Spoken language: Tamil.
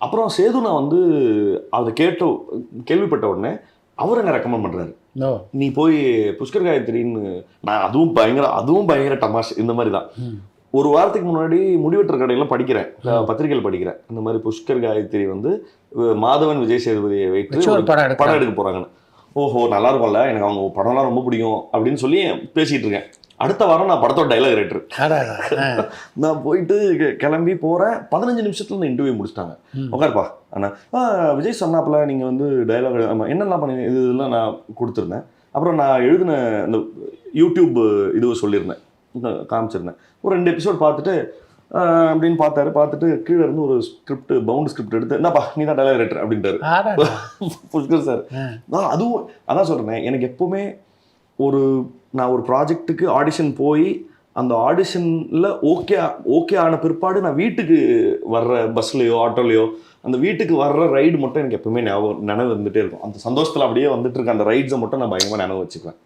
அப்புறம் சேது நான் வந்து அதை கேள்விப்பட்ட உடனே அவர் என்ன ரெக்கமெண்ட் பண்றாரு, நீ போய் புஷ்கர் காயத்ரின்னு. நான் அதுவும் பயங்கர டமாஷ் இந்த மாதிரி தான். ஒரு வாரத்துக்கு முன்னாடி முடிவெட்டுற கடையில படிக்கிறேன், பத்திரிகைகள் படிக்கிறேன், இந்த மாதிரி புஷ்கர் காயத்ரி வந்து மாதவன் விஜய் சேதுபதியை வைத்து படம் எடுக்க போறாங்கன்னு. ஓஹோ நல்லா இருக்கும்ல, எனக்கு அவங்க படம்லாம் ரொம்ப பிடிக்கும் அப்படின்னு சொல்லி பேசிட்டு இருக்கேன். அடுத்த வாரம் நான் படத்தோட டைலாக் ரைட்டர். நான் போயிட்டு கிளம்பி போறேன், 15 நிமிஷத்துல இந்த இன்டர்வியூ முடிச்சிட்டாங்க. உட்காருப்பா அண்ணா, விஜய் சொன்னாப்புல நீங்க வந்து டைலாக் என்னெல்லாம் பண்ணி இதெல்லாம் நான் கொடுத்துருந்தேன். அப்புறம் நான் எழுதின இந்த யூடியூப் இது சொல்லியிருந்தேன், காமிச்சிருந்தேன். ஒரு 2 எபிசோட் பார்த்துட்டு அப்படின்னு பார்த்துட்டு கீழே இருந்து ஒரு ஸ்கிரிப்ட், பவுண்ட் ஸ்கிரிப்ட் எடுத்து, என்னப்பா நீ தான் டைலாக் ரைட்டர் அப்படின்ட்டாரு புஷ்கர் சார். அதுவும் அதான் சொல்றேன், எனக்கு எப்பவுமே நான் ஒரு ப்ராஜெக்ட்டுக்கு ஆடிஷன் போய் அந்த ஆடிஷனில் ஓகே ஆன பிற்பாடு நான் வீட்டுக்கு வர்ற பஸ்லையோ ஆட்டோலையோ அந்த வீட்டுக்கு வர்ற ரைடு மட்டும் எனக்கு எப்பவுமே நினைவு இருந்துகிட்டே இருக்கும். அந்த சந்தோஷத்தில் அப்படியே வந்துட்டு இருக்க அந்த ரைட்ஸை மட்டும் நான் பயங்கரமாக நினைவு வச்சுக்குவேன்.